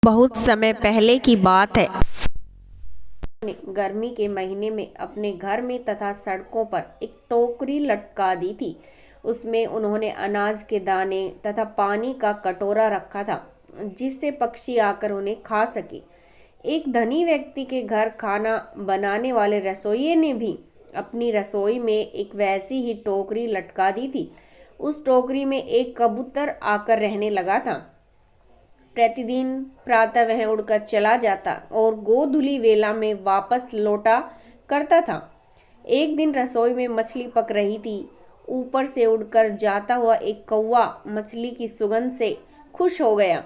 बहुत समय पहले की बात है। गर्मी के महीने में अपने घर में तथा सड़कों पर एक टोकरी लटका दी थी। उसमें उन्होंने अनाज के दाने तथा पानी का कटोरा रखा था, जिससे पक्षी आकर उन्हें खा सके। एक धनी व्यक्ति के घर खाना बनाने वाले रसोइये ने भी अपनी रसोई में एक वैसी ही टोकरी लटका दी थी। उस टोकरी में एक कबूतर आकर रहने लगा था। प्रतिदिन प्रातः वह उड़कर चला जाता और गोधूली वेला में वापस लौटा करता था। एक दिन रसोई में मछली पक रही थी। ऊपर से उड़कर जाता हुआ एक कौवा मछली की सुगंध से खुश हो गया।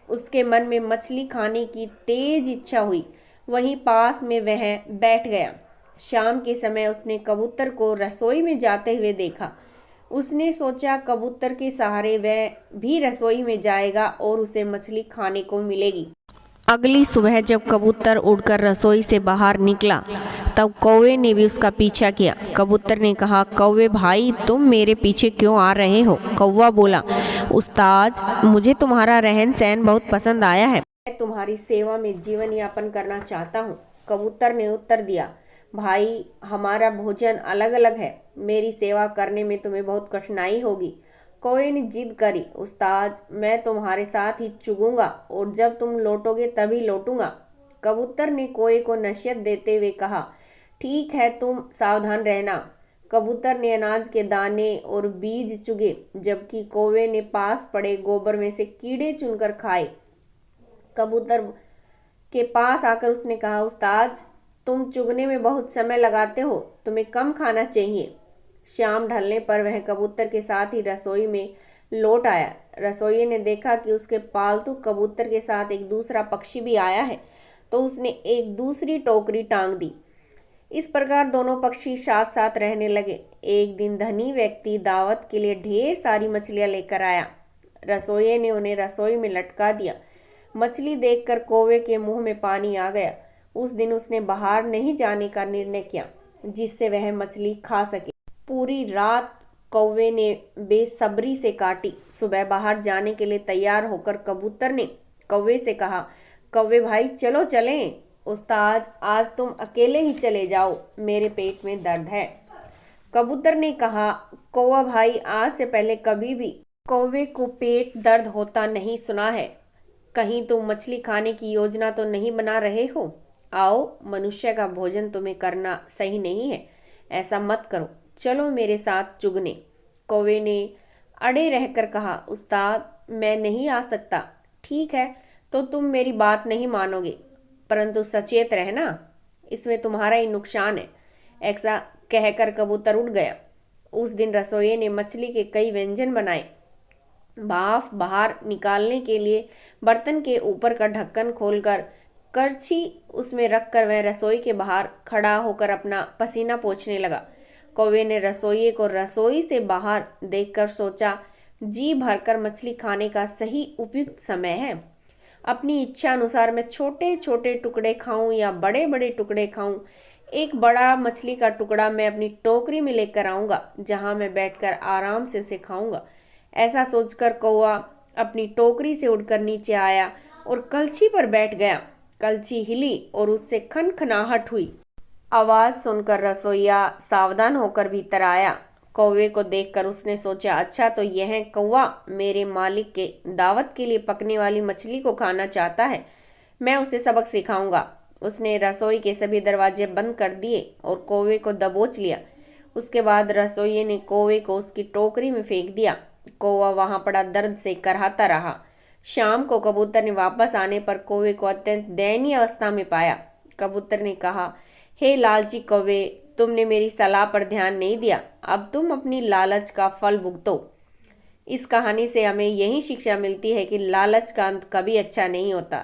उसके मन में मछली खाने की तेज इच्छा हुई। वहीं पास में वह बैठ गया। शाम के समय उसने कबूतर को रसोई में जाते हुए देखा। उसने सोचा कबूतर के सहारे वह भी रसोई में जाएगा और उसे मछली खाने को मिलेगी। अगली सुबह जब कबूतर उड़कर रसोई से बाहर निकला तब कौवे ने भी उसका पीछा किया। कबूतर ने कहा, कौवे भाई, तुम मेरे पीछे क्यों आ रहे हो? कौवा बोला, उस्ताद, मुझे तुम्हारा रहन सहन बहुत पसंद आया है। मैं तुम्हारी सेवा में जीवन यापन करना चाहता हूँ। कबूतर ने उत्तर दिया, भाई, हमारा भोजन अलग अलग है। मेरी सेवा करने में तुम्हें बहुत कठिनाई होगी। कौवे ने जिद करी, उस्ताद, मैं तुम्हारे साथ ही चुगूंगा और जब तुम लौटोगे तभी लौटूंगा। कबूतर ने कौवे को नसीहत देते हुए कहा, ठीक है, तुम सावधान रहना। कबूतर ने अनाज के दाने और बीज चुगे, जबकि कौवे ने पास पड़े गोबर में से कीड़े चुनकर खाए। कबूतर के पास आकर उसने कहा, उस्ताद, तुम चुगने में बहुत समय लगाते हो, तुम्हें कम खाना चाहिए। शाम ढलने पर वह कबूतर के साथ ही रसोई में लौट आया। रसोइये ने देखा कि उसके पालतू कबूतर के साथ एक दूसरा पक्षी भी आया है, तो उसने एक दूसरी टोकरी टांग दी। इस प्रकार दोनों पक्षी साथ साथ रहने लगे। एक दिन धनी व्यक्ति दावत के लिए ढेर सारी मछलियां लेकर आया। रसोइये ने उन्हें रसोई में लटका दिया। मछली देखकर कौवे के मुंह में पानी आ गया। उस दिन उसने बाहर नहीं जाने का निर्णय किया, जिससे वह मछली खा सके। पूरी रात कौवे ने बेसब्री से काटी। सुबह बाहर जाने के लिए तैयार होकर कबूतर ने कौवे से कहा, कौवे भाई, चलो चलें। उस्ताद, आज तुम अकेले ही चले जाओ, मेरे पेट में दर्द है। कबूतर ने कहा, कौवा भाई, आज से पहले कभी भी कौवे को पेट दर्द होता नहीं सुना है। कहीं तुम मछली खाने की योजना तो नहीं बना रहे हो? आओ, मनुष्य का भोजन तुम्हें करना सही नहीं है, ऐसा मत करो, चलो मेरे साथ चुगने। कौवे ने अड़े रहकर कहा, उस्ताद, मैं नहीं आ सकता। ठीक है, तो तुम मेरी बात नहीं मानोगे, परंतु सचेत रहना, इसमें तुम्हारा ही नुकसान है। ऐसा कहकर कबूतर उड़ गया। उस दिन रसोइये ने मछली के कई व्यंजन बनाए। भाप बाहर निकालने के लिए बर्तन के ऊपर का ढक्कन खोलकर करछी उसमें रखकर वह रसोई के बाहर खड़ा होकर अपना पसीना पोंछने लगा। कौवे ने रसोइये को रसोई से बाहर देखकर सोचा, जी भरकर मछली खाने का सही उपयुक्त समय है। अपनी इच्छा अनुसार मैं छोटे छोटे टुकड़े खाऊं या बड़े बड़े टुकड़े खाऊं, एक बड़ा मछली का टुकड़ा मैं अपनी टोकरी में लेकर आऊंगा, जहां मैं बैठकर आराम से उसे खाऊंगा। ऐसा सोचकर कौवा अपनी टोकरी से उड़कर नीचे आया और कलछी पर बैठ गया। कलछी हिली और उससे खनखनाहट हुई। आवाज सुनकर रसोइया सावधान होकर भीतर आया। कौवे को देखकर उसने सोचा, अच्छा, तो यह कौवा मेरे मालिक के दावत के लिए पकने वाली मछली को खाना चाहता है। मैं उसे सबक सिखाऊंगा। उसने रसोई के सभी दरवाजे बंद कर दिए और कौवे को दबोच लिया। उसके बाद रसोइये ने कौवे को उसकी टोकरी में फेंक दिया। कौवा वहां पड़ा दर्द से करहाता रहा। शाम को कबूतर ने वापस आने पर कौवे को अत्यंत दयनीय अवस्था में पाया। कबूतर ने कहा, हे लालची कौवे, तुमने मेरी सलाह पर ध्यान नहीं दिया, अब तुम अपनी लालच का फल भुगतो। इस कहानी से हमें यही शिक्षा मिलती है कि लालच का अंत कभी अच्छा नहीं होता।